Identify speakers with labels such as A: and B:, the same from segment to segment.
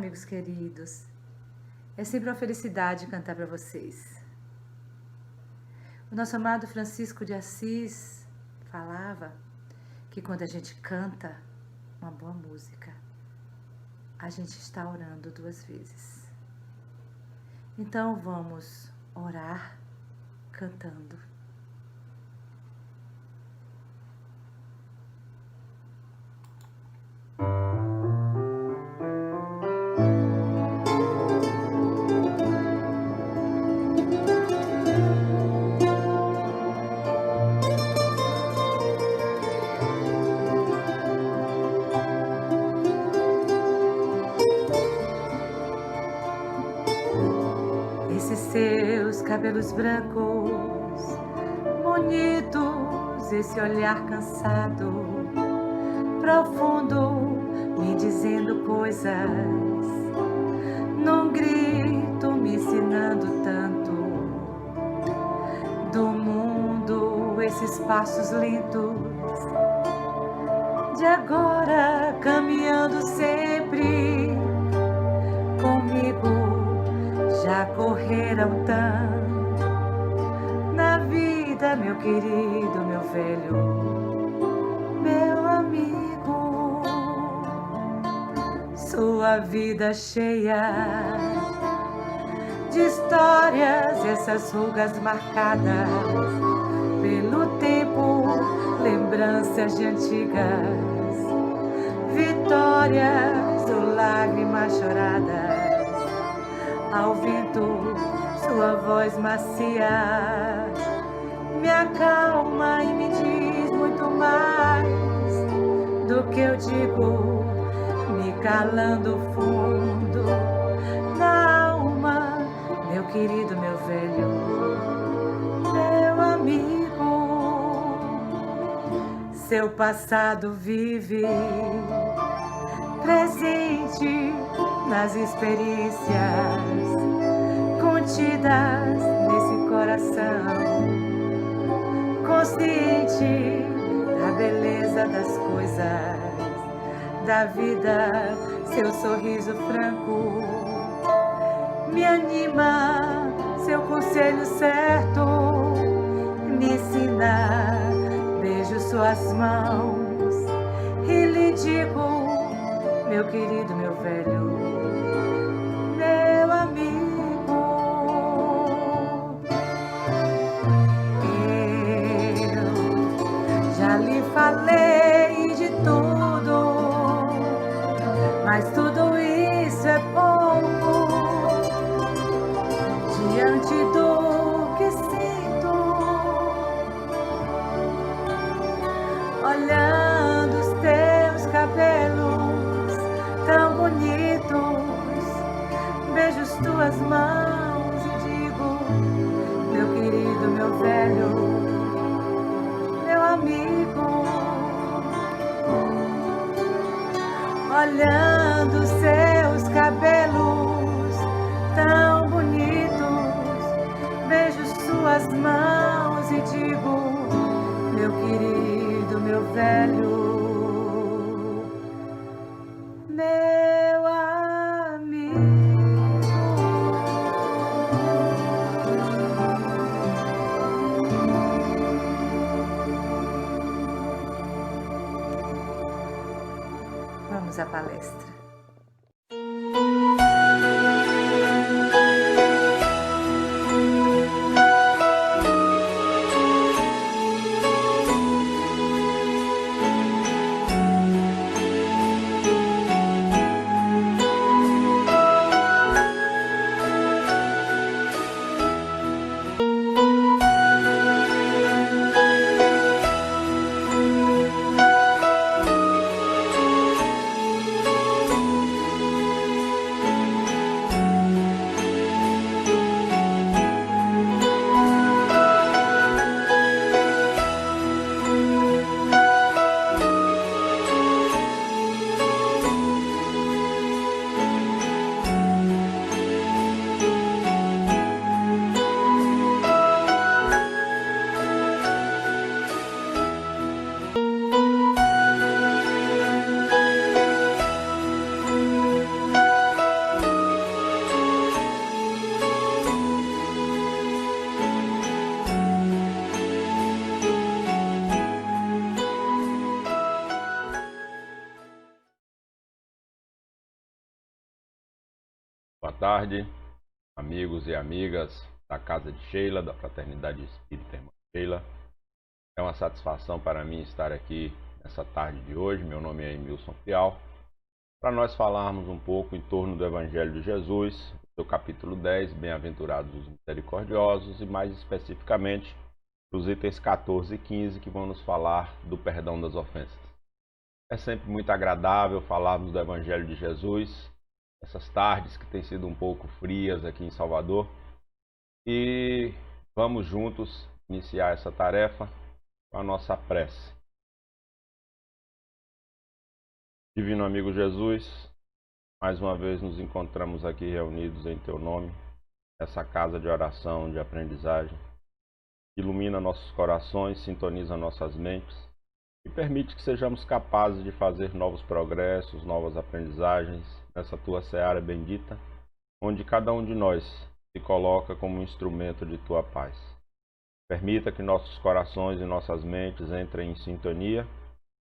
A: amigos queridos. É sempre uma felicidade cantar para vocês. O nosso amado Francisco de Assis falava que quando a gente canta uma boa música, a gente está orando 2 vezes. Então vamos orar cantando. Esses seus cabelos brancos, bonitos, esse olhar cansado, profundo, me dizendo coisas, num grito me ensinando tanto do mundo, esses passos lentos, de agora caminhando sempre comigo. Já correram tanto na vida, meu querido, meu velho, meu amigo. Sua vida cheia de histórias, essas rugas marcadas pelo tempo, lembranças de antigas vitórias ou lágrimas choradas. Ao vento, sua voz macia me acalma e me diz muito mais do que eu digo, me calando fundo na alma, meu querido, meu velho, meu amigo. Seu passado vive presente nas experiências contidas nesse coração, consciente da beleza das coisas, da vida, seu sorriso franco me anima, seu conselho certo me ensina, beijo suas mãos e lhe digo, meu querido, meu velho, meu amigo, eu já lhe falei de tudo, mas tudo isso é pouco diante do que sinto, olhando os teus cabelos tão bonitos, beijo as tuas mãos e digo, meu querido, meu velho, meu amigo. Olhando os seus cabelos tão bonitos, beijo suas mãos e digo, meu querido, meu velho, meu amigo. Vamos à palestra.
B: tarde, amigos e amigas da Casa de Sheila, da Fraternidade Espírita Irmã Sheila. É uma satisfação para mim estar aqui nessa tarde de hoje. Meu nome é Emilson Prial, para nós falarmos um pouco em torno do Evangelho de Jesus, seu capítulo 10, Bem-aventurados os misericordiosos, e mais especificamente dos itens 14 e 15, que vão nos falar do perdão das ofensas. É sempre muito agradável falarmos do Evangelho de Jesus, essas tardes que têm sido um pouco frias aqui em Salvador, e vamos juntos iniciar essa tarefa com a nossa prece. Divino amigo Jesus, mais uma vez nos encontramos aqui reunidos em Teu nome, essa casa de oração, de aprendizagem. Ilumina nossos corações, sintoniza nossas mentes e permite que sejamos capazes de fazer novos progressos, novas aprendizagens nessa Tua seara bendita, onde cada um de nós se coloca como um instrumento de Tua paz. Permita que nossos corações e nossas mentes entrem em sintonia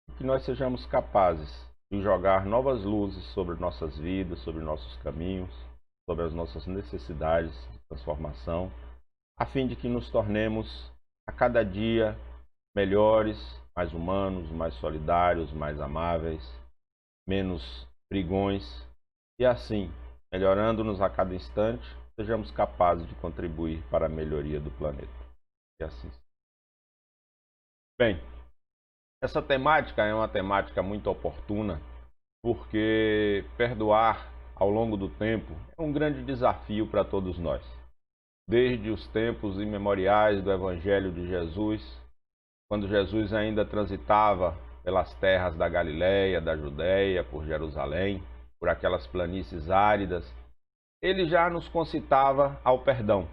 B: e que nós sejamos capazes de jogar novas luzes sobre nossas vidas, sobre nossos caminhos, sobre as nossas necessidades de transformação, a fim de que nos tornemos a cada dia melhores, mais humanos, mais solidários, mais amáveis, menos brigões e assim, melhorando-nos a cada instante, sejamos capazes de contribuir para a melhoria do planeta. E assim. Bem, essa temática é uma temática muito oportuna, porque perdoar ao longo do tempo é um grande desafio para todos nós. Desde os tempos imemoriais do Evangelho de Jesus, quando Jesus ainda transitava pelas terras da Galileia, da Judéia, por Jerusalém, por aquelas planícies áridas, ele já nos concitava ao perdão.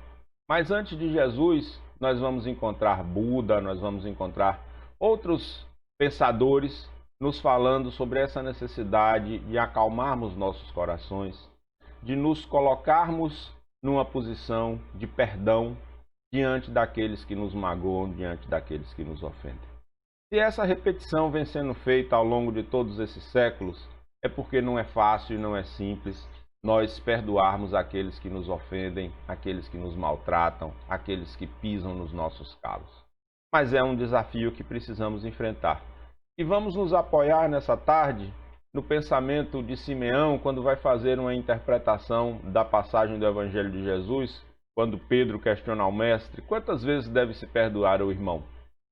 B: Mas antes de Jesus, nós vamos encontrar Buda, nós vamos encontrar outros pensadores nos falando sobre essa necessidade de acalmarmos nossos corações, de nos colocarmos numa posição de perdão diante daqueles que nos magoam, diante daqueles que nos ofendem. Se essa repetição vem sendo feita ao longo de todos esses séculos, é porque não é fácil e não é simples nós perdoarmos aqueles que nos ofendem, aqueles que nos maltratam, aqueles que pisam nos nossos calos. Mas é um desafio que precisamos enfrentar. E vamos nos apoiar nessa tarde no pensamento de Simeão, quando vai fazer uma interpretação da passagem do Evangelho de Jesus, quando Pedro questiona ao mestre, quantas vezes deve se perdoar o irmão?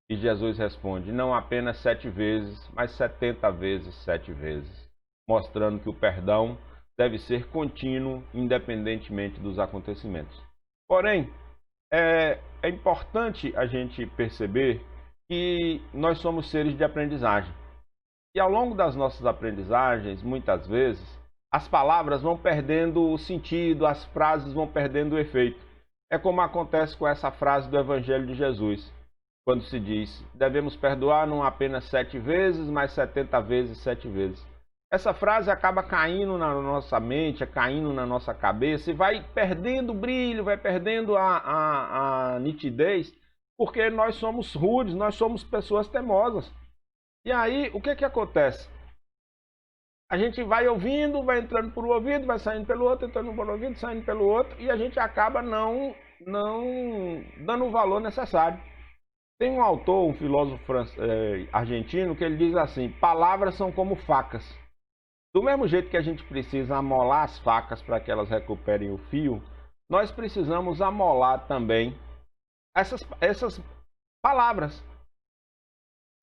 B: E Jesus responde, não apenas 7 vezes, mas 70 vezes 7 vezes, mostrando que o perdão deve ser contínuo, independentemente dos acontecimentos. Porém, é importante a gente perceber que nós somos seres de aprendizagem. E ao longo das nossas aprendizagens, muitas vezes, as palavras vão perdendo o sentido, as frases vão perdendo o efeito. É como acontece com essa frase do Evangelho de Jesus, quando se diz, devemos perdoar não apenas 7 vezes, mas 70 vezes 7 vezes. Essa frase acaba caindo na nossa mente, caindo na nossa cabeça e vai perdendo o brilho, vai perdendo a nitidez, porque nós somos rudes, nós somos pessoas teimosas. E aí, o que acontece? A gente vai ouvindo, vai entrando por um ouvido, vai saindo pelo outro, entrando por um ouvido, saindo pelo outro, e a gente acaba não dando o valor necessário. Tem um autor, um filósofo argentino, que ele diz assim, palavras são como facas. Do mesmo jeito que a gente precisa amolar as facas para que elas recuperem o fio, nós precisamos amolar também essas palavras.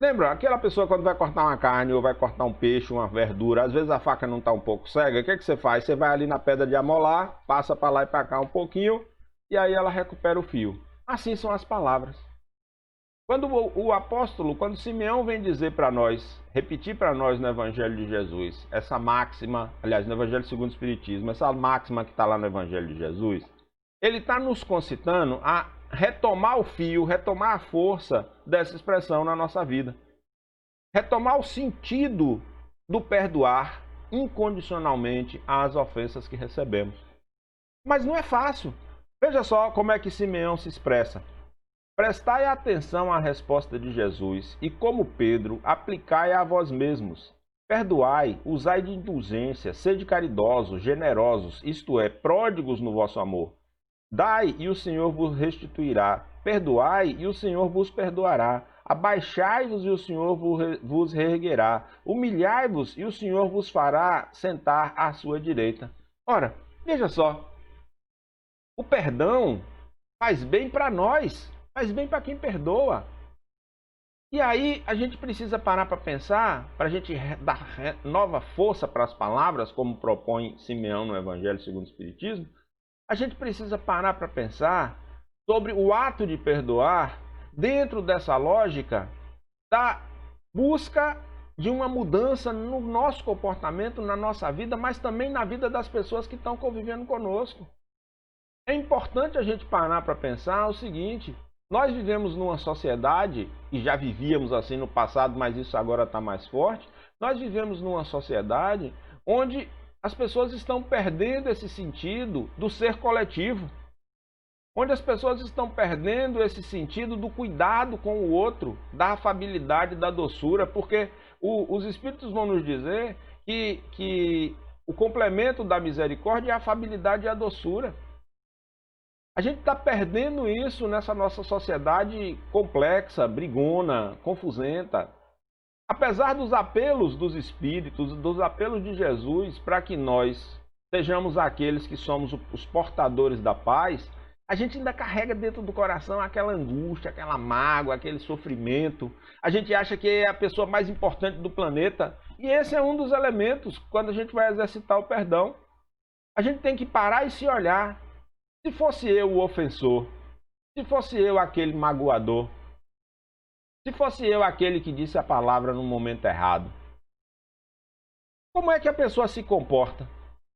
B: Lembra, aquela pessoa quando vai cortar uma carne ou vai cortar um peixe, uma verdura, às vezes a faca não está um pouco cega, o que você faz? Você vai ali na pedra de amolar, passa para lá e para cá um pouquinho, e aí ela recupera o fio. Assim são as palavras. Quando o apóstolo, quando Simeão vem dizer para nós, repetir para nós no Evangelho de Jesus, essa máxima, aliás, no Evangelho segundo o Espiritismo, essa máxima que está lá no Evangelho de Jesus, ele está nos concitando a retomar o fio, retomar a força dessa expressão na nossa vida. Retomar o sentido do perdoar incondicionalmente as ofensas que recebemos. Mas não é fácil. Veja só como é que Simeão se expressa. Prestai atenção à resposta de Jesus e, como Pedro, aplicai a vós mesmos. perdoai, usai de indulgência, sede caridosos, generosos, isto é, pródigos no vosso amor. Dai e o Senhor vos restituirá, perdoai e o Senhor vos perdoará, abaixai-vos e o Senhor vos reerguerá, humilhai-vos e o Senhor vos fará sentar à sua direita. Ora, veja só, o perdão faz bem para nós, faz bem para quem perdoa. E aí a gente precisa parar para pensar, para a gente dar nova força para as palavras, como propõe Simeão no Evangelho segundo o Espiritismo, a gente precisa parar para pensar sobre o ato de perdoar dentro dessa lógica da busca de uma mudança no nosso comportamento, na nossa vida, mas também na vida das pessoas que estão convivendo conosco. É importante a gente parar para pensar o seguinte: nós vivemos numa sociedade, e já vivíamos assim no passado, mas isso agora está mais forte, nós vivemos numa sociedade onde as pessoas estão perdendo esse sentido do ser coletivo, onde as pessoas estão perdendo esse sentido do cuidado com o outro, da afabilidade, da doçura, porque os Espíritos vão nos dizer que o complemento da misericórdia é a afabilidade e a doçura. A gente está perdendo isso nessa nossa sociedade complexa, brigona, confusenta. Apesar dos apelos dos Espíritos, dos apelos de Jesus para que nós sejamos aqueles que somos os portadores da paz, a gente ainda carrega dentro do coração aquela angústia, aquela mágoa, aquele sofrimento. A gente acha que é a pessoa mais importante do planeta. E esse é um dos elementos quando a gente vai exercitar o perdão. A gente tem que parar e se olhar. Se fosse eu o ofensor, se fosse eu aquele magoador, se fosse eu aquele que disse a palavra no momento errado, como é que a pessoa se comporta?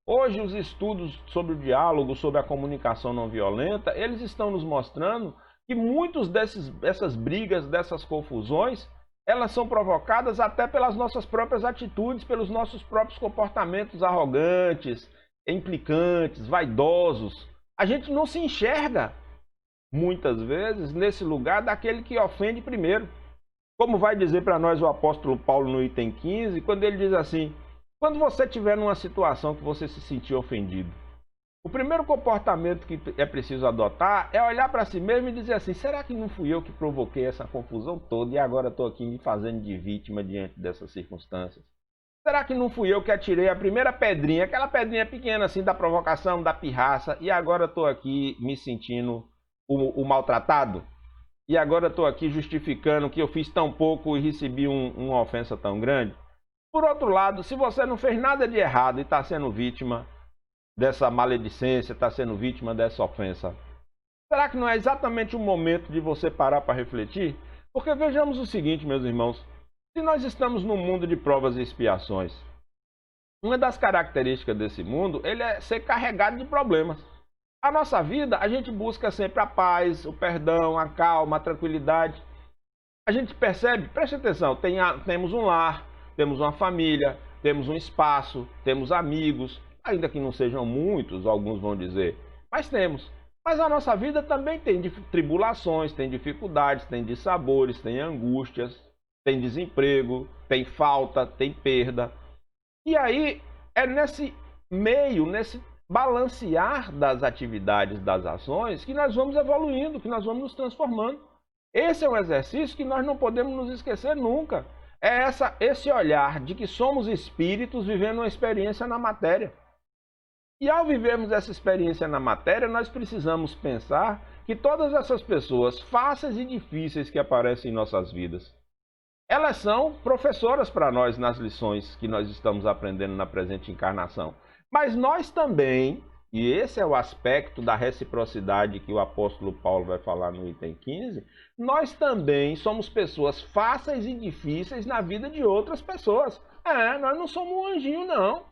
B: Hoje os estudos sobre o diálogo, sobre a comunicação não violenta, eles estão nos mostrando que muitas dessas brigas, dessas confusões, elas são provocadas até pelas nossas próprias atitudes, pelos nossos próprios comportamentos arrogantes, implicantes, vaidosos. A gente não se enxerga, muitas vezes, nesse lugar daquele que ofende primeiro. Como vai dizer para nós o apóstolo Paulo no item 15, quando ele diz assim: quando você estiver numa situação que você se sentir ofendido, o primeiro comportamento que é preciso adotar é olhar para si mesmo e dizer assim: será que não fui eu que provoquei essa confusão toda e agora estou aqui me fazendo de vítima diante dessas circunstâncias? Será que não fui eu que atirei a primeira pedrinha, aquela pedrinha pequena assim da provocação, da pirraça, e agora estou aqui me sentindo o maltratado? E agora estou aqui justificando que eu fiz tão pouco e recebi uma ofensa tão grande? Por outro lado, se você não fez nada de errado e está sendo vítima dessa maledicência, está sendo vítima dessa ofensa, será que não é exatamente o momento de você parar para refletir? Porque vejamos o seguinte, meus irmãos. Se nós estamos num mundo de provas e expiações, uma das características desse mundo, ele é ser carregado de problemas. A nossa vida, a gente busca sempre a paz, o perdão, a calma, a tranquilidade. A gente percebe, preste atenção, temos um lar, temos uma família, temos um espaço, temos amigos, ainda que não sejam muitos, alguns vão dizer, mas temos. Mas a nossa vida também tem tribulações, tem dificuldades, tem dissabores, tem angústias, tem desemprego, tem falta, tem perda. E aí é nesse meio, nesse balancear das atividades, das ações, que nós vamos evoluindo, que nós vamos nos transformando. Esse é um exercício que nós não podemos nos esquecer nunca. É esse olhar de que somos espíritos vivendo uma experiência na matéria. E ao vivermos essa experiência na matéria, nós precisamos pensar que todas essas pessoas fáceis e difíceis que aparecem em nossas vidas, elas são professoras para nós nas lições que nós estamos aprendendo na presente encarnação. Mas nós também, e esse é o aspecto da reciprocidade que o apóstolo Paulo vai falar no item 15, nós também somos pessoas fáceis e difíceis na vida de outras pessoas. Nós não somos um anjinho, não.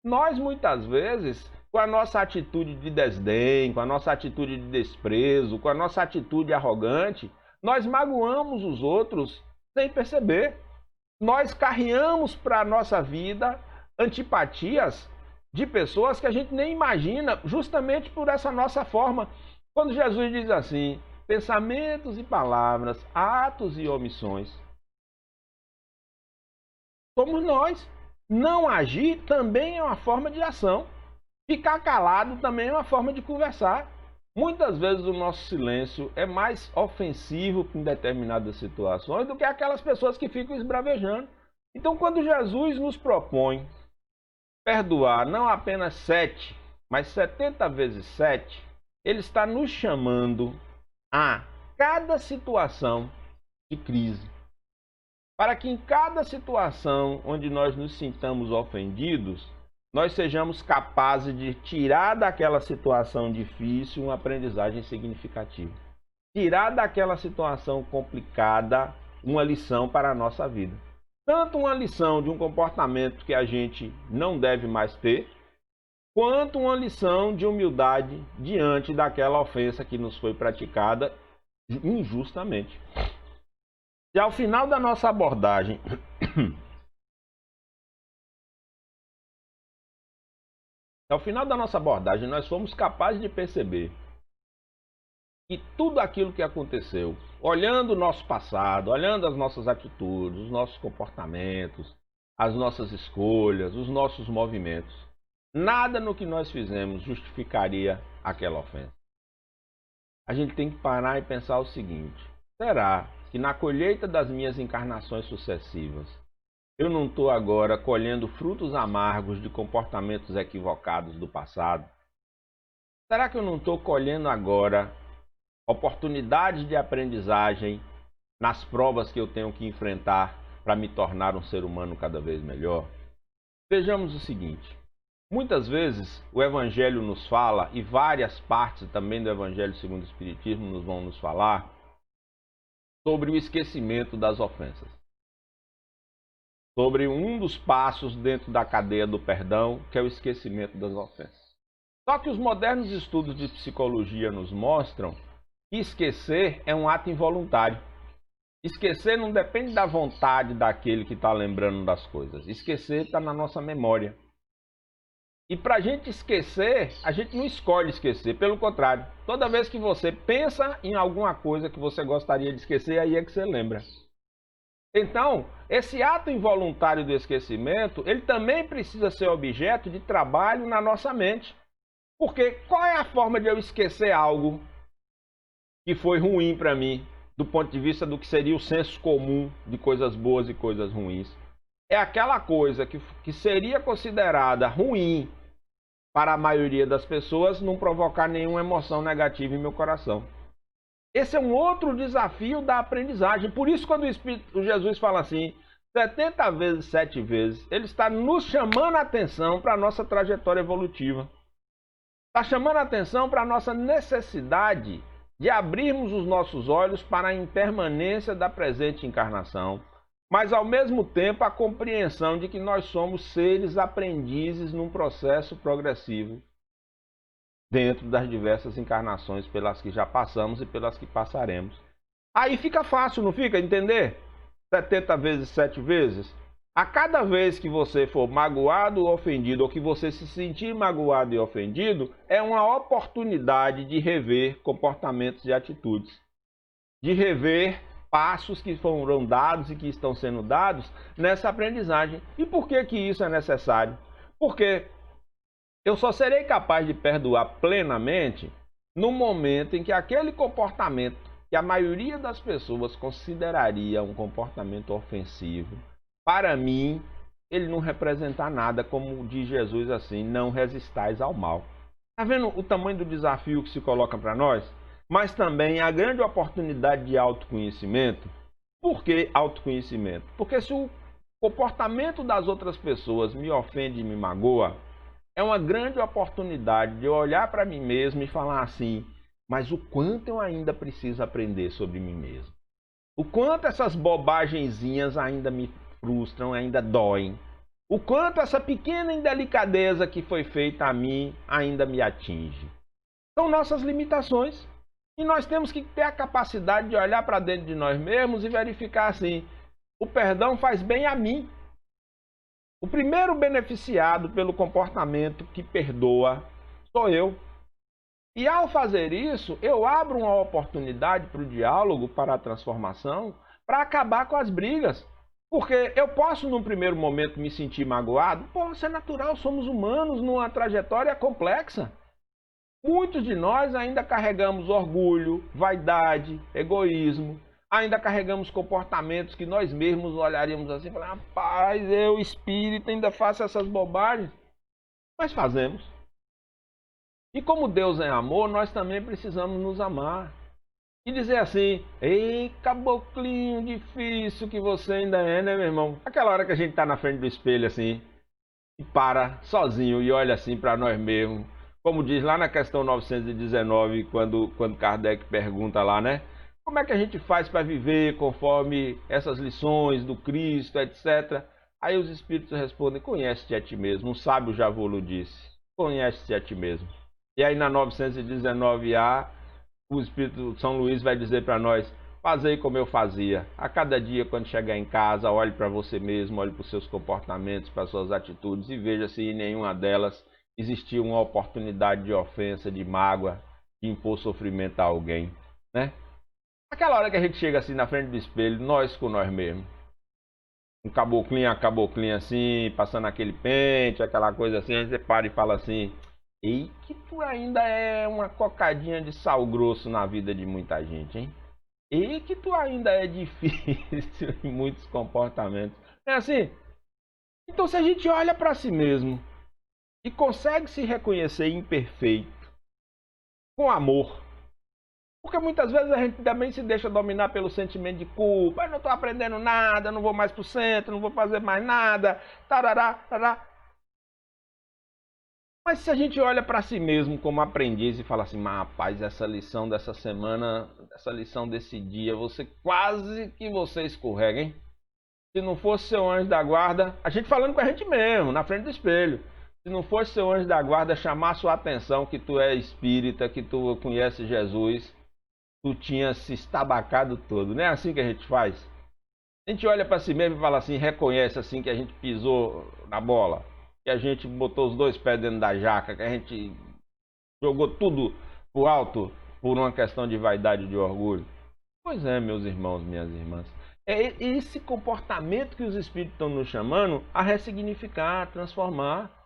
B: Nós, muitas vezes, com a nossa atitude de desdém, com a nossa atitude de desprezo, com a nossa atitude arrogante, nós magoamos os outros sem perceber. Nós carreamos para a nossa vida antipatias de pessoas que a gente nem imagina, justamente por essa nossa forma. Quando Jesus diz assim: pensamentos e palavras, atos e omissões, somos nós. Não agir também é uma forma de ação. Ficar calado também é uma forma de conversar. Muitas vezes o nosso silêncio é mais ofensivo em determinadas situações do que aquelas pessoas que ficam esbravejando. Então, quando Jesus nos propõe perdoar não apenas 7, mas 70 vezes 7, ele está nos chamando a cada situação de crise. Para que em cada situação onde nós nos sintamos ofendidos, nós sejamos capazes de tirar daquela situação difícil uma aprendizagem significativa. Tirar daquela situação complicada uma lição para a nossa vida. Tanto uma lição de um comportamento que a gente não deve mais ter, quanto uma lição de humildade diante daquela ofensa que nos foi praticada injustamente. Se ao final da nossa abordagem nós fomos capazes de perceber que tudo aquilo que aconteceu, olhando o nosso passado, olhando as nossas atitudes, os nossos comportamentos, as nossas escolhas, os nossos movimentos, nada no que nós fizemos justificaria aquela ofensa. A gente tem que parar e pensar o seguinte: será que na colheita das minhas encarnações sucessivas, eu não estou agora colhendo frutos amargos de comportamentos equivocados do passado? Será que eu não estou colhendo agora oportunidades de aprendizagem nas provas que eu tenho que enfrentar para me tornar um ser humano cada vez melhor? Vejamos o seguinte: muitas vezes o Evangelho nos fala, e várias partes também do Evangelho segundo o Espiritismo nos vão nos falar, sobre o esquecimento das ofensas. Sobre um dos passos dentro da cadeia do perdão, que é o esquecimento das ofensas. Só que os modernos estudos de psicologia nos mostram que esquecer é um ato involuntário. Esquecer não depende da vontade daquele que está lembrando das coisas. Esquecer está na nossa memória. E para a gente esquecer, a gente não escolhe esquecer. Pelo contrário, toda vez que você pensa em alguma coisa que você gostaria de esquecer, aí é que você lembra. Então, esse ato involuntário do esquecimento, ele também precisa ser objeto de trabalho na nossa mente. Porque qual é a forma de eu esquecer algo que foi ruim para mim, do ponto de vista do que seria o senso comum de coisas boas e coisas ruins? É aquela coisa que seria considerada ruim para a maioria das pessoas não provocar nenhuma emoção negativa em meu coração. Esse é um outro desafio da aprendizagem. Por isso, quando o Jesus fala assim, 70 vezes, 7 vezes, ele está nos chamando a atenção para a nossa trajetória evolutiva. Está chamando a atenção para a nossa necessidade de abrirmos os nossos olhos para a impermanência da presente encarnação, mas ao mesmo tempo a compreensão de que nós somos seres aprendizes num processo progressivo dentro das diversas encarnações pelas que já passamos e pelas que passaremos. Aí fica fácil, não fica? Entender? 70 vezes, 7 vezes. A cada vez que você for magoado ou ofendido, ou que você se sentir magoado e ofendido, é uma oportunidade de rever comportamentos e atitudes. De rever passos que foram dados e que estão sendo dados nessa aprendizagem. E por que que isso é necessário? Porque eu só serei capaz de perdoar plenamente no momento em que aquele comportamento que a maioria das pessoas consideraria um comportamento ofensivo, para mim, ele não representa nada, como diz Jesus assim, não resistais ao mal. Está vendo o tamanho do desafio que se coloca para nós? Mas também a grande oportunidade de autoconhecimento. Por que autoconhecimento? Porque se o comportamento das outras pessoas me ofende e me magoa, é uma grande oportunidade de eu olhar para mim mesmo e falar assim, mas o quanto eu ainda preciso aprender sobre mim mesmo. O quanto essas bobagenzinhas ainda me frustram, ainda doem. O quanto essa pequena indelicadeza que foi feita a mim ainda me atinge. São nossas limitações. E nós temos que ter a capacidade de olhar para dentro de nós mesmos e verificar assim, o perdão faz bem a mim. O primeiro beneficiado pelo comportamento que perdoa sou eu. E ao fazer isso, eu abro uma oportunidade para o diálogo, para a transformação, para acabar com as brigas. Porque eu posso, num primeiro momento, me sentir magoado? Posso, é natural, somos humanos numa trajetória complexa. Muitos de nós ainda carregamos orgulho, vaidade, egoísmo, ainda carregamos comportamentos que nós mesmos olharíamos assim e falar, rapaz, eu, espírita, ainda faço essas bobagens. Mas fazemos. E como Deus é amor, nós também precisamos nos amar. E dizer assim, ei, caboclinho difícil que você ainda é, né, meu irmão? Aquela hora que a gente tá na frente do espelho assim, e para sozinho e olha assim para nós mesmos. Como diz lá na questão 919, quando Kardec pergunta lá, né? Como é que a gente faz para viver conforme essas lições do Cristo, etc. Aí os espíritos respondem, conhece-te a ti mesmo. Um sábio já vos disse, conhece-te a ti mesmo. E aí na 919A, o Espírito São Luís vai dizer para nós, fazei como eu fazia. A cada dia, quando chegar em casa, olhe para você mesmo, olhe para os seus comportamentos, para as suas atitudes e veja se em nenhuma delas existia uma oportunidade de ofensa, de mágoa, de impor sofrimento a alguém, né? Aquela hora que a gente chega assim na frente do espelho, nós com nós mesmos. Um caboclinho, a caboclinha assim, passando aquele pente, aquela coisa assim, aí você para e fala assim, ei, que tu ainda é uma cocadinha de sal grosso na vida de muita gente, hein? E que tu ainda é difícil em muitos comportamentos. É assim? Então se a gente olha para si mesmo e consegue se reconhecer imperfeito, com amor, porque muitas vezes a gente também se deixa dominar pelo sentimento de culpa, eu não estou aprendendo nada, não vou mais para o centro, não vou fazer mais nada, tarará, tarará. Mas se a gente olha para si mesmo como aprendiz e fala assim, mas rapaz, essa lição dessa semana, essa lição desse dia, você quase que você escorrega, hein? Se não fosse seu anjo da guarda, a gente falando com a gente mesmo, na frente do espelho. Se não fosse seu anjo da guarda chamar sua atenção que tu é espírita, que tu conhece Jesus, tu tinha se estabacado todo. Não é assim que a gente faz? A gente olha para si mesmo e fala assim, reconhece assim que a gente pisou na bola, que a gente botou os dois pés dentro da jaca, que a gente jogou tudo pro alto por uma questão de vaidade e de orgulho. Pois é, meus irmãos, minhas irmãs. É esse comportamento que os espíritos estão nos chamando a ressignificar, a transformar.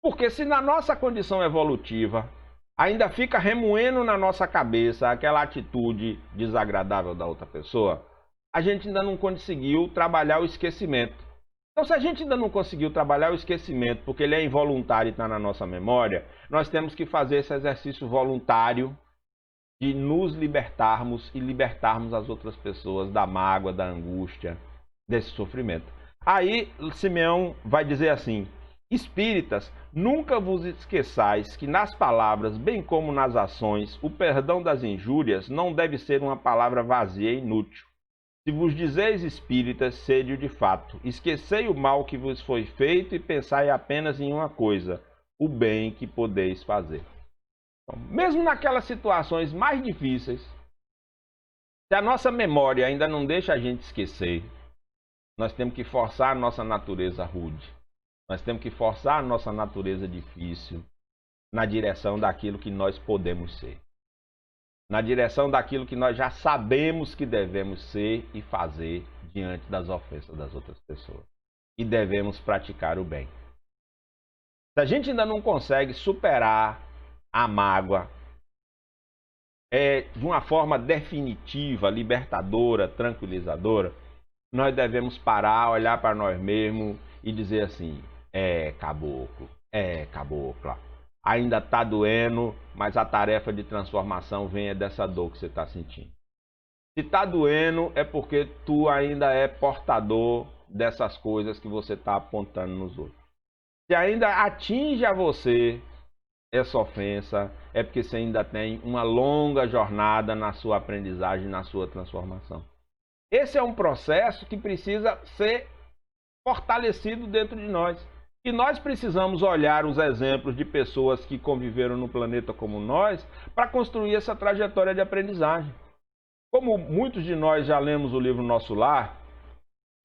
B: Porque se na nossa condição evolutiva ainda fica remoendo na nossa cabeça aquela atitude desagradável da outra pessoa, a gente ainda não conseguiu trabalhar o esquecimento. Então, se a gente ainda não conseguiu trabalhar o esquecimento, porque ele é involuntário e está na nossa memória, nós temos que fazer esse exercício voluntário de nos libertarmos e libertarmos as outras pessoas da mágoa, da angústia, desse sofrimento. Aí, Simeão vai dizer assim, espíritas, nunca vos esqueçais que nas palavras, bem como nas ações, o perdão das injúrias não deve ser uma palavra vazia e inútil. Se vos dizeis espíritas, sede-o de fato. Esquecei o mal que vos foi feito e pensai apenas em uma coisa, o bem que podeis fazer. Então, mesmo naquelas situações mais difíceis, se a nossa memória ainda não deixa a gente esquecer, nós temos que forçar a nossa natureza rude. Nós temos que forçar a nossa natureza difícil na direção daquilo que nós podemos ser. Na direção daquilo que nós já sabemos que devemos ser e fazer diante das ofensas das outras pessoas. E devemos praticar o bem. Se a gente ainda não consegue superar a mágoa de uma forma definitiva, libertadora, tranquilizadora, nós devemos parar, olhar para nós mesmos e dizer assim, caboclo, cabocla. Ainda está doendo, mas a tarefa de transformação vem dessa dor que você está sentindo. Se está doendo, é porque tu ainda é portador dessas coisas que você está apontando nos outros. Se ainda atinge a você essa ofensa, é porque você ainda tem uma longa jornada na sua aprendizagem, na sua transformação. Esse é um processo que precisa ser fortalecido dentro de nós. E nós precisamos olhar os exemplos de pessoas que conviveram no planeta como nós para construir essa trajetória de aprendizagem. Como muitos de nós já lemos o livro Nosso Lar,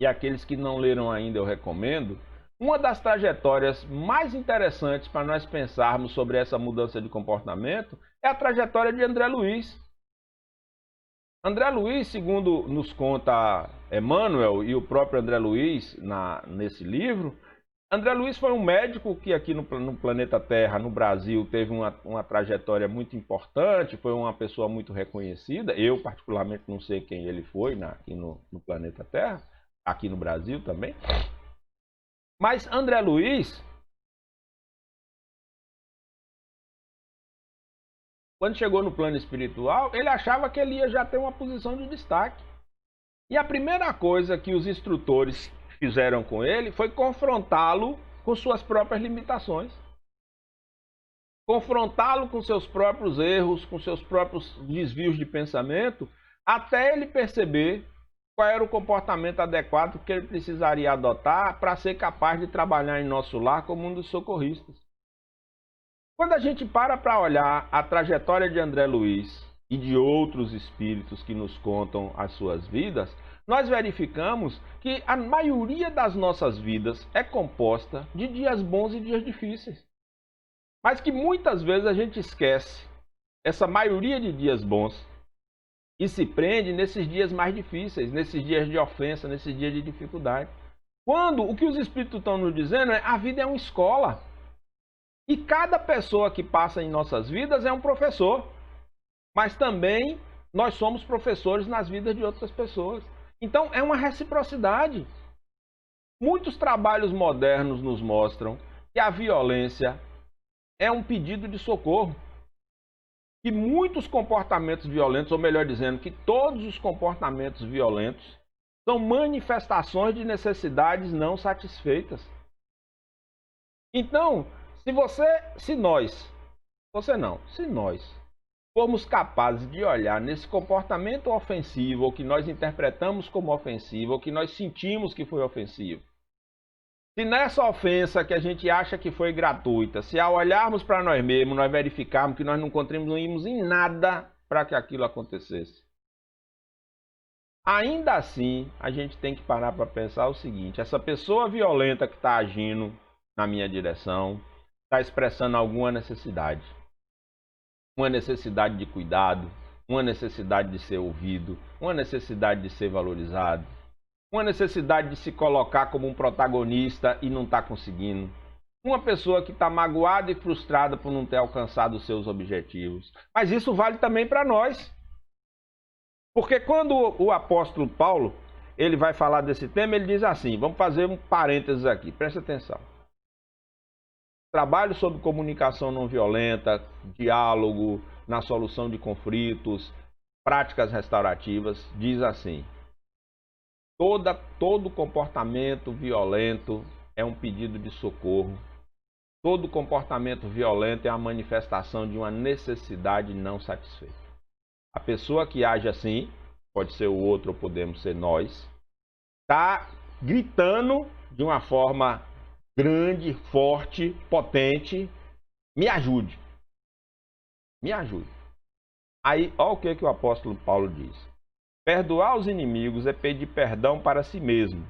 B: e aqueles que não leram ainda eu recomendo, uma das trajetórias mais interessantes para nós pensarmos sobre essa mudança de comportamento é a trajetória de André Luiz. André Luiz, segundo nos conta Emmanuel e o próprio André Luiz nesse livro, André Luiz foi um médico que aqui no planeta Terra, no Brasil, teve uma trajetória muito importante, foi uma pessoa muito reconhecida. Eu, particularmente, não sei quem ele foi aqui no planeta Terra, aqui no Brasil também. Mas André Luiz, quando chegou no plano espiritual, ele achava que ele ia já ter uma posição de destaque. E a primeira coisa que os instrutores fizeram com ele foi confrontá-lo com suas próprias limitações. Confrontá-lo com seus próprios erros, com seus próprios desvios de pensamento, até ele perceber qual era o comportamento adequado que ele precisaria adotar para ser capaz de trabalhar em nosso lar como um dos socorristas. Quando a gente para olhar a trajetória de André Luiz e de outros espíritos que nos contam as suas vidas, nós verificamos que a maioria das nossas vidas é composta de dias bons e dias difíceis. Mas que muitas vezes a gente esquece essa maioria de dias bons e se prende nesses dias mais difíceis, nesses dias de ofensa, nesses dias de dificuldade. Quando o que os espíritos estão nos dizendo é a vida é uma escola. E cada pessoa que passa em nossas vidas é um professor. Mas também nós somos professores nas vidas de outras pessoas. Então é uma reciprocidade. Muitos trabalhos modernos nos mostram que a violência é um pedido de socorro. E muitos comportamentos violentos, ou melhor dizendo, que todos os comportamentos violentos são manifestações de necessidades não satisfeitas. Então, se nós formos capazes de olhar nesse comportamento ofensivo, ou que nós interpretamos como ofensivo, ou que nós sentimos que foi ofensivo, se nessa ofensa que a gente acha que foi gratuita, se ao olharmos para nós mesmos, nós verificarmos que nós não contribuímos em nada para que aquilo acontecesse, ainda assim, a gente tem que parar para pensar o seguinte: essa pessoa violenta que está agindo na minha direção está expressando alguma necessidade. Uma necessidade de cuidado, uma necessidade de ser ouvido, uma necessidade de ser valorizado, uma necessidade de se colocar como um protagonista e não está conseguindo. Uma pessoa que está magoada e frustrada por não ter alcançado os seus objetivos. Mas isso vale também para nós. Porque quando o apóstolo Paulo ele vai falar desse tema, ele diz assim, vamos fazer um parênteses aqui, presta atenção. Trabalho sobre comunicação não violenta, diálogo, na solução de conflitos, práticas restaurativas, diz assim: todo comportamento violento é um pedido de socorro. Todo comportamento violento é a manifestação de uma necessidade não satisfeita. A pessoa que age assim, pode ser o outro ou podemos ser nós, está gritando de uma forma grande, forte, potente: me ajude. Me ajude. Aí, olha o que o apóstolo Paulo diz. Perdoar os inimigos é pedir perdão para si mesmo.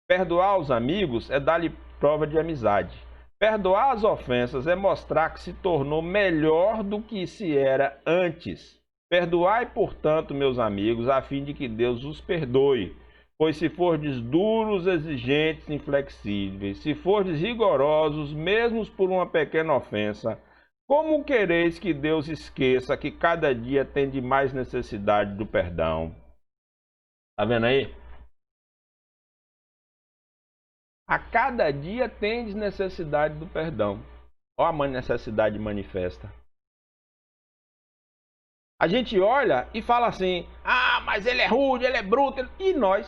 B: Perdoar os amigos é dar-lhe prova de amizade. Perdoar as ofensas é mostrar que se tornou melhor do que se era antes. Perdoai, portanto, meus amigos, a fim de que Deus os perdoe. Pois se fordes duros, exigentes, inflexíveis, se fordes rigorosos, mesmo por uma pequena ofensa, como quereis que Deus esqueça que cada dia tem de mais necessidade do perdão? Tá vendo aí? A cada dia tendes necessidade do perdão. Olha a necessidade manifesta. A gente olha e fala assim: ah, mas ele é rude, ele é bruto. E nós?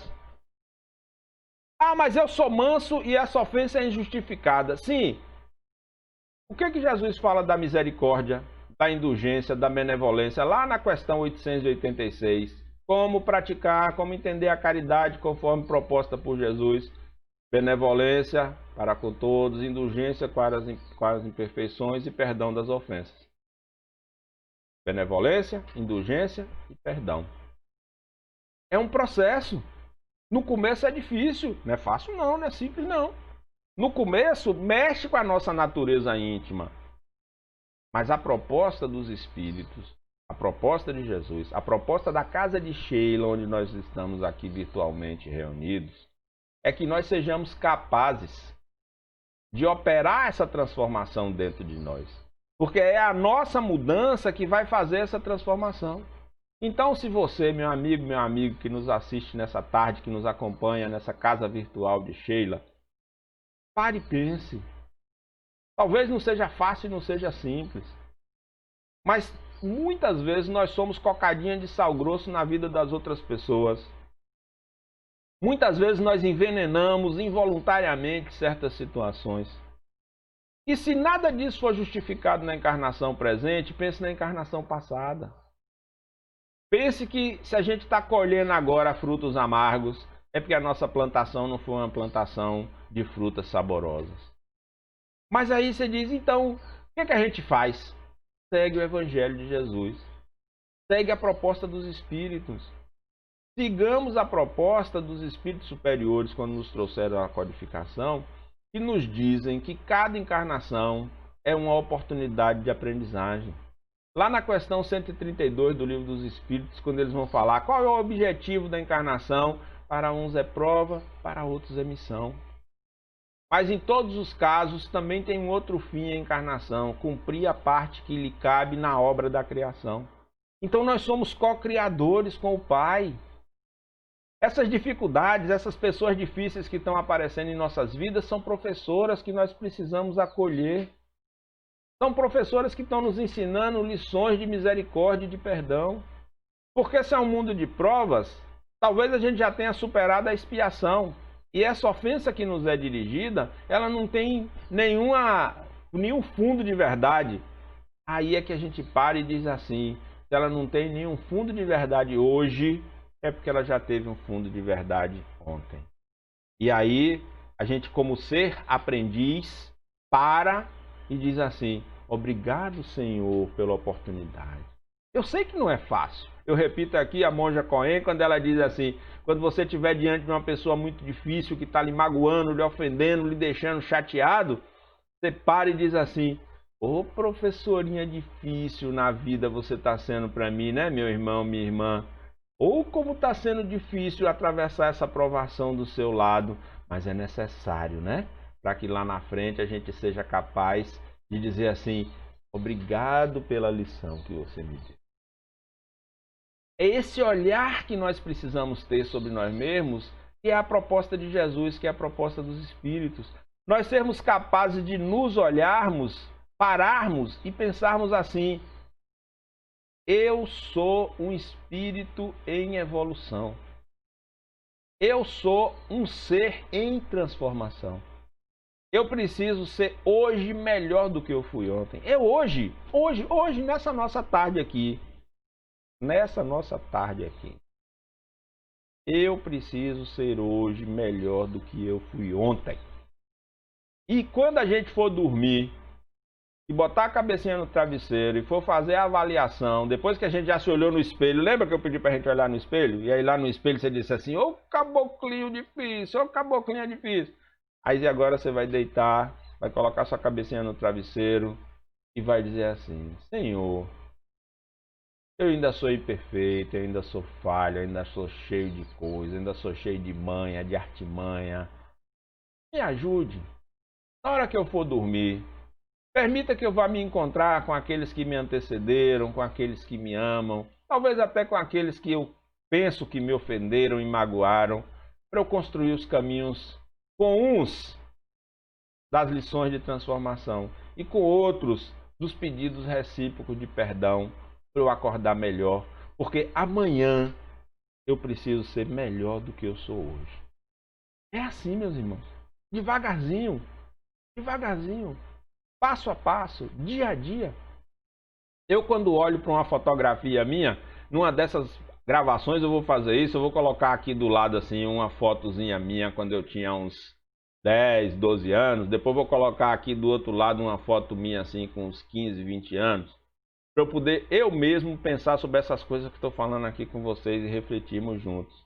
B: Ah, mas eu sou manso e essa ofensa é injustificada. Sim. O que Jesus fala da misericórdia, da indulgência, da benevolência, lá na questão 886? Como praticar, como entender a caridade conforme proposta por Jesus. Benevolência para com todos, indulgência para as imperfeições e perdão das ofensas. Benevolência, indulgência e perdão. É um processo. No começo é difícil, não é fácil não, não é simples não. No começo mexe com a nossa natureza íntima. Mas a proposta dos espíritos A proposta de Jesus, a proposta da casa de Sheila, onde nós estamos aqui virtualmente reunidos, é que nós sejamos capazes de operar essa transformação dentro de nós. Porque é a nossa mudança que vai fazer essa transformação. Então, se você, meu amigo que nos assiste nessa tarde, que nos acompanha nessa casa virtual de Sheila, pare e pense. Talvez não seja fácil, não seja simples. Mas muitas vezes nós somos cocadinha de sal grosso na vida das outras pessoas. Muitas vezes nós envenenamos involuntariamente certas situações. E se nada disso for justificado na encarnação presente, pense na encarnação passada. Pense que se a gente está colhendo agora frutos amargos, é porque a nossa plantação não foi uma plantação de frutas saborosas. Mas aí você diz, então, o que a gente faz? Segue o Evangelho de Jesus. Segue a proposta dos Espíritos. Sigamos a proposta dos Espíritos superiores quando nos trouxeram a codificação, que nos dizem que cada encarnação é uma oportunidade de aprendizagem. Lá na questão 132 do Livro dos Espíritos, quando eles vão falar qual é o objetivo da encarnação, para uns é prova, para outros é missão. Mas em todos os casos também tem um outro fim a encarnação, cumprir a parte que lhe cabe na obra da criação. Então nós somos co-criadores com o Pai. Essas dificuldades, essas pessoas difíceis que estão aparecendo em nossas vidas são professoras que nós precisamos acolher. São professoras que estão nos ensinando lições de misericórdia e de perdão. Porque se é um mundo de provas, talvez a gente já tenha superado a expiação. E essa ofensa que nos é dirigida, ela não tem nenhum fundo de verdade. Aí é que a gente para e diz assim, se ela não tem nenhum fundo de verdade hoje, é porque ela já teve um fundo de verdade ontem. E aí, a gente como ser aprendiz, para e diz assim, obrigado Senhor pela oportunidade. Eu sei que não é fácil. Eu repito aqui a monja Cohen, quando ela diz assim, quando você estiver diante de uma pessoa muito difícil, que está lhe magoando, lhe ofendendo, lhe deixando chateado, você para e diz assim, ô professorinha difícil na vida você está sendo para mim, né meu irmão, minha irmã? Ou como está sendo difícil atravessar essa provação do seu lado, mas é necessário, né? Para que lá na frente a gente seja capaz de dizer assim, obrigado pela lição que você me deu. É esse olhar que nós precisamos ter sobre nós mesmos, que é a proposta de Jesus, que é a proposta dos Espíritos. Nós sermos capazes de nos olharmos, pararmos e pensarmos assim, eu sou um espírito em evolução. Eu sou um ser em transformação. Eu preciso ser hoje melhor do que eu fui ontem. Eu hoje, nessa nossa tarde aqui, eu preciso ser hoje melhor do que eu fui ontem. E quando a gente for dormir, e botar a cabecinha no travesseiro e for fazer a avaliação, depois que a gente já se olhou no espelho, lembra que eu pedi pra gente olhar no espelho? E aí lá no espelho você disse assim, ô caboclinho difícil, ô caboclinha difícil. Aí agora você vai deitar, vai colocar sua cabecinha no travesseiro e vai dizer assim, Senhor, eu ainda sou imperfeito, eu ainda sou falho, eu ainda sou cheio de coisa, eu ainda sou cheio de manha, de artimanha. Me ajude. Na hora que eu for dormir, permita que eu vá me encontrar com aqueles que me antecederam, com aqueles que me amam, talvez até com aqueles que eu penso que me ofenderam e magoaram, para eu construir os caminhos com uns das lições de transformação e com outros dos pedidos recíprocos de perdão, para eu acordar melhor, porque amanhã eu preciso ser melhor do que eu sou hoje. É assim, meus irmãos, devagarzinho, passo a passo, dia a dia. Eu quando olho para uma fotografia minha, numa dessas gravações eu vou fazer isso, eu vou colocar aqui do lado assim uma fotozinha minha quando eu tinha uns 10, 12 anos, depois vou colocar aqui do outro lado uma foto minha assim com uns 15, 20 anos, para eu poder eu mesmo pensar sobre essas coisas que estou falando aqui com vocês e refletirmos juntos.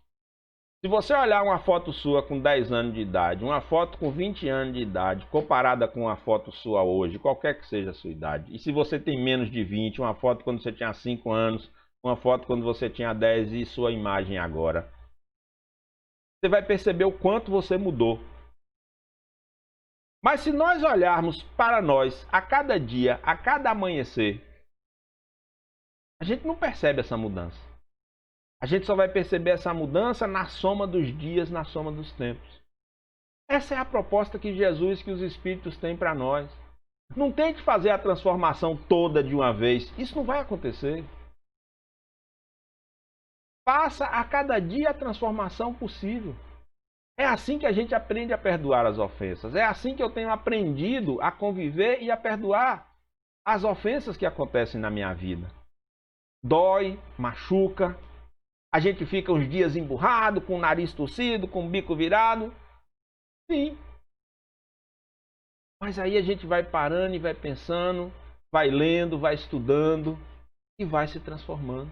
B: Se você olhar uma foto sua com 10 anos de idade, uma foto com 20 anos de idade, comparada com uma foto sua hoje, qualquer que seja a sua idade, e se você tem menos de 20, uma foto quando você tinha 5 anos, uma foto quando você tinha 10 e sua imagem agora, você vai perceber o quanto você mudou. Mas se nós olharmos para nós a cada dia, a cada amanhecer, a gente não percebe essa mudança. A gente só vai perceber essa mudança na soma dos dias, na soma dos tempos. Essa é a proposta que Jesus, que os Espíritos têm para nós. Não tente fazer a transformação toda de uma vez. Isso não vai acontecer. Faça a cada dia a transformação possível. É assim que a gente aprende a perdoar as ofensas. É assim que eu tenho aprendido a conviver e a perdoar as ofensas que acontecem na minha vida. Dói, machuca. A gente fica uns dias emburrado, com o nariz torcido, com o bico virado. Sim. Mas aí a gente vai parando e vai pensando, vai lendo, vai estudando e vai se transformando.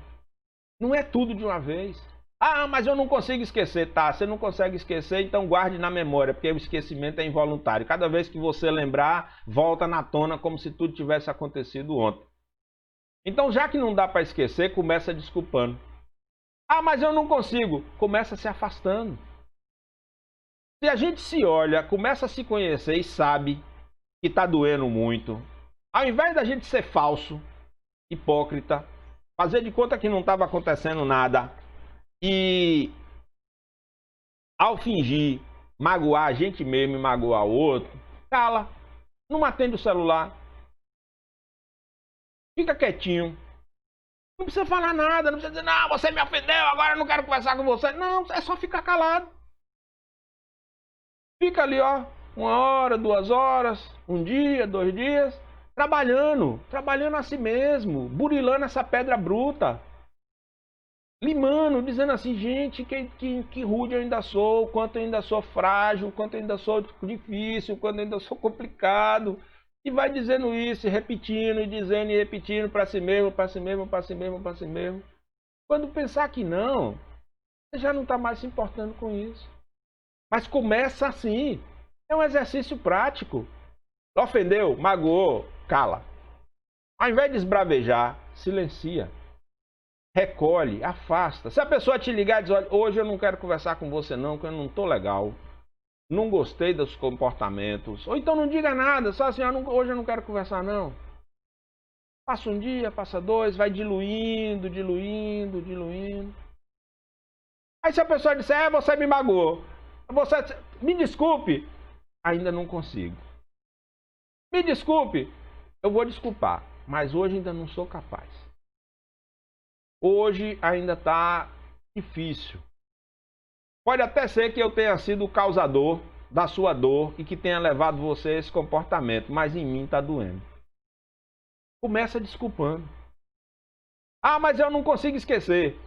B: Não é tudo de uma vez. Ah, mas eu não consigo esquecer. Tá, você não consegue esquecer, então guarde na memória, porque o esquecimento é involuntário. Cada vez que você lembrar, volta na tona como se tudo tivesse acontecido ontem. Então, já que não dá para esquecer, começa desculpando. Ah, mas eu não consigo. Começa se afastando. Se a gente se olha, começa a se conhecer e sabe que está doendo muito, ao invés da gente ser falso, hipócrita, fazer de conta que não estava acontecendo nada e, ao fingir, magoar a gente mesmo e magoar o outro, cala, não atende o celular, fica quietinho. Não precisa falar nada, não precisa dizer, não, você me ofendeu, agora eu não quero conversar com você. Não, é só ficar calado. Fica ali, ó, 1 hora, 2 horas, 1 dia, 2 dias, trabalhando a si mesmo, burilando essa pedra bruta. Limando, dizendo assim, gente, que rude eu ainda sou, quanto eu ainda sou frágil, quanto eu ainda sou difícil, quanto eu ainda sou complicado. E vai dizendo isso, e repetindo, e dizendo, e repetindo para si mesmo, para si mesmo, para si mesmo, para si mesmo. Quando pensar que não, você já não está mais se importando com isso. Mas começa assim. É um exercício prático. Ofendeu, magoou, cala. Ao invés de esbravejar, silencia. Recolhe, afasta. Se a pessoa te ligar e diz, olha, hoje eu não quero conversar com você não, porque eu não estou legal. Não gostei dos comportamentos. Ou então não diga nada, só assim, hoje eu não quero conversar não. Passa 1 dia, passa 2, vai diluindo, diluindo, diluindo. Aí se a pessoa disser, você me magoou. Você, me desculpe. Ainda não consigo. Me desculpe. Eu vou desculpar, mas hoje ainda não sou capaz. Hoje ainda está difícil. Pode até ser que eu tenha sido o causador da sua dor e que tenha levado você a esse comportamento, mas em mim está doendo. Começa desculpando. Ah, mas eu não consigo esquecer.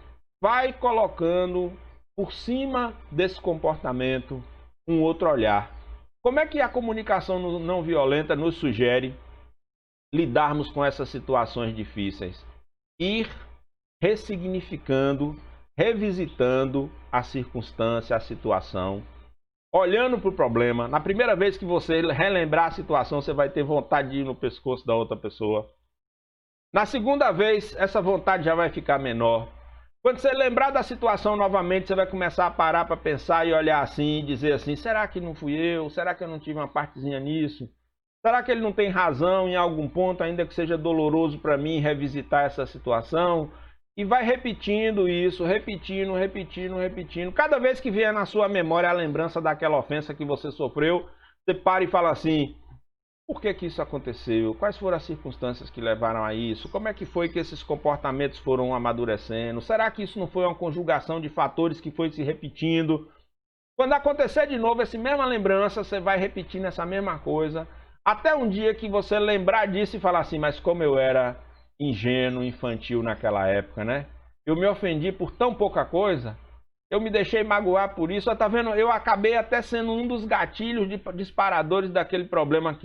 B: Vai colocando por cima desse comportamento um outro olhar. Como é que a comunicação não violenta nos sugere lidarmos com essas situações difíceis? Ir ressignificando, revisitando a circunstância, a situação, olhando para o problema. Na primeira vez que você relembrar a situação, você vai ter vontade de ir no pescoço da outra pessoa. Na segunda vez, essa vontade já vai ficar menor. Quando você lembrar da situação novamente, você vai começar a parar para pensar e olhar assim e dizer assim, será que não fui eu? Será que eu não tive uma partezinha nisso? Será que ele não tem razão em algum ponto, ainda que seja doloroso para mim revisitar essa situação? E vai repetindo isso, repetindo, repetindo, repetindo. Cada vez que vier na sua memória a lembrança daquela ofensa que você sofreu, você para e fala assim, por que que isso aconteceu? Quais foram as circunstâncias que levaram a isso? Como é que foi que esses comportamentos foram amadurecendo? Será que isso não foi uma conjugação de fatores que foi se repetindo? Quando acontecer de novo essa mesma lembrança, você vai repetindo essa mesma coisa, até um dia que você lembrar disso e falar assim, mas como eu era ingênuo, infantil naquela época, né? Eu me ofendi por tão pouca coisa, eu me deixei magoar por isso, tá vendo? Eu acabei até sendo um dos gatilhos disparadores daquele problema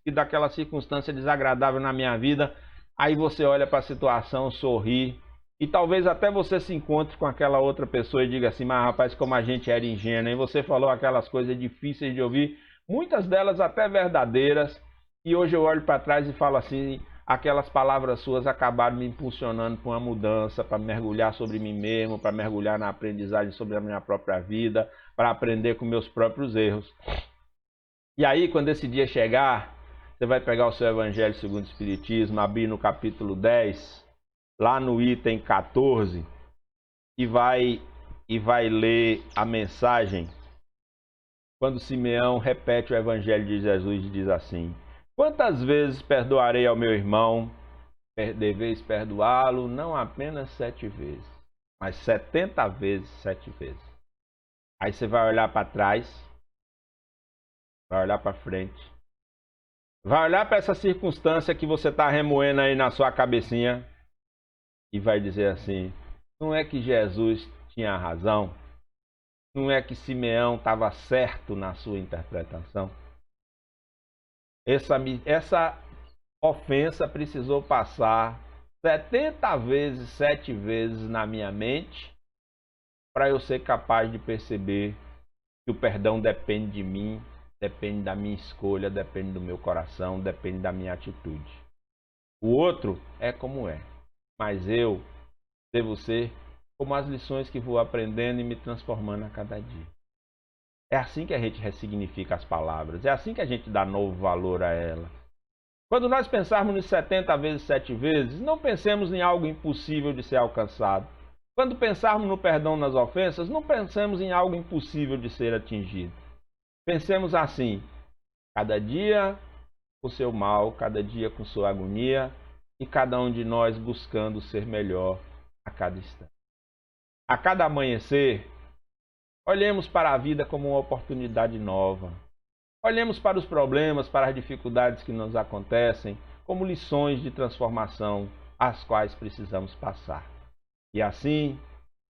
B: e daquela circunstância desagradável na minha vida. Aí você olha para a situação, sorri E talvez até você se encontre com aquela outra pessoa e diga assim, mas rapaz, como a gente era ingênuo, hein? Você falou aquelas coisas difíceis de ouvir, muitas delas até verdadeiras, e hoje eu olho para trás e falo assim, aquelas palavras suas acabaram me impulsionando para uma mudança, para mergulhar sobre mim mesmo, para mergulhar na aprendizagem sobre a minha própria vida, para aprender com meus próprios erros. E aí, quando esse dia chegar, você vai pegar o seu Evangelho segundo o Espiritismo, abrir no capítulo 10, lá no item 14, e vai ler a mensagem quando Simeão repete o Evangelho de Jesus e diz assim: quantas vezes perdoarei ao meu irmão? Deveis perdoá-lo não apenas 7 vezes, mas 70 vezes 7 vezes. Aí você vai olhar para trás, vai olhar para frente, vai olhar para essa circunstância que você está remoendo aí na sua cabecinha e vai dizer assim: não é que Jesus tinha razão? Não é que Simeão estava certo na sua interpretação? Essa ofensa precisou passar 70 vezes, 7 vezes na minha mente para eu ser capaz de perceber que o perdão depende de mim, depende da minha escolha, depende do meu coração, depende da minha atitude. O outro é como é, mas eu devo ser como as lições que vou aprendendo e me transformando a cada dia. É assim que a gente ressignifica as palavras, é assim que a gente dá novo valor a elas. Quando nós pensarmos nos 70 vezes 7 vezes, não pensemos em algo impossível de ser alcançado. Quando pensarmos no perdão nas ofensas, não pensemos em algo impossível de ser atingido. Pensemos assim: cada dia com seu mal, cada dia com sua agonia, e cada um de nós buscando ser melhor a cada instante. A cada amanhecer, olhemos para a vida como uma oportunidade nova. Olhemos para os problemas, para as dificuldades que nos acontecem, como lições de transformação às quais precisamos passar. E assim,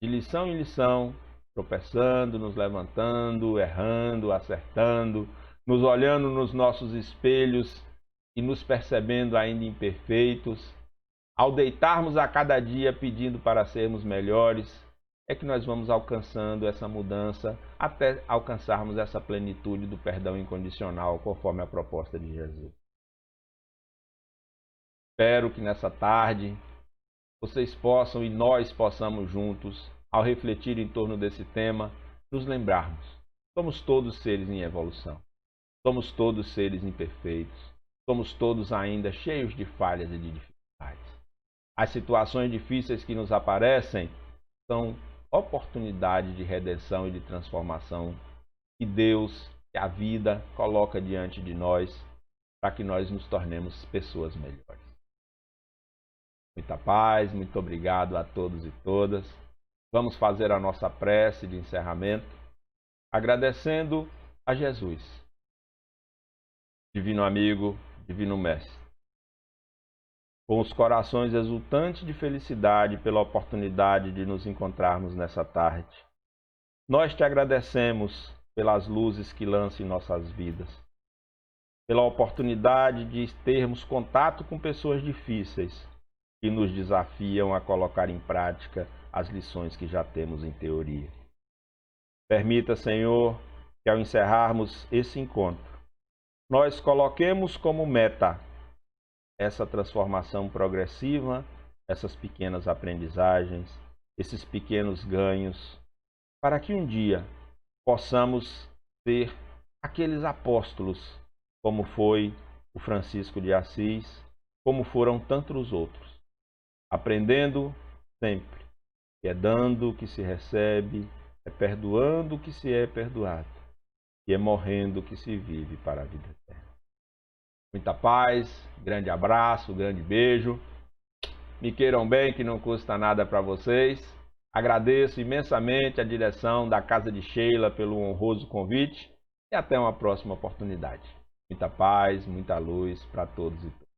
B: de lição em lição, tropeçando, nos levantando, errando, acertando, nos olhando nos nossos espelhos e nos percebendo ainda imperfeitos, ao deitarmos a cada dia pedindo para sermos melhores, é que nós vamos alcançando essa mudança até alcançarmos essa plenitude do perdão incondicional, conforme a proposta de Jesus. Espero que nessa tarde vocês possam e nós possamos juntos, ao refletir em torno desse tema, nos lembrarmos: somos todos seres em evolução, somos todos seres imperfeitos, somos todos ainda cheios de falhas e de dificuldades. As situações difíceis que nos aparecem são oportunidade de redenção e de transformação que Deus, que a vida coloca diante de nós para que nós nos tornemos pessoas melhores. Muita paz, muito obrigado a todos e todas. Vamos fazer a nossa prece de encerramento, agradecendo a Jesus, Divino Amigo, Divino Mestre, com os corações exultantes de felicidade pela oportunidade de nos encontrarmos nessa tarde. Nós te agradecemos pelas luzes que lança em nossas vidas, pela oportunidade de termos contato com pessoas difíceis que nos desafiam a colocar em prática as lições que já temos em teoria. Permita, Senhor, que ao encerrarmos esse encontro, nós coloquemos como meta essa transformação progressiva, essas pequenas aprendizagens, esses pequenos ganhos, para que um dia possamos ser aqueles apóstolos, como foi o Francisco de Assis, como foram tantos outros, aprendendo sempre que é dando que se recebe, é perdoando que se é perdoado, e é morrendo que se vive para a vida eterna. Muita paz, grande abraço, grande beijo. Me queiram bem, que não custa nada para vocês. Agradeço imensamente a direção da Casa de Sheila pelo honroso convite e até uma próxima oportunidade. Muita paz, muita luz para todos e todas.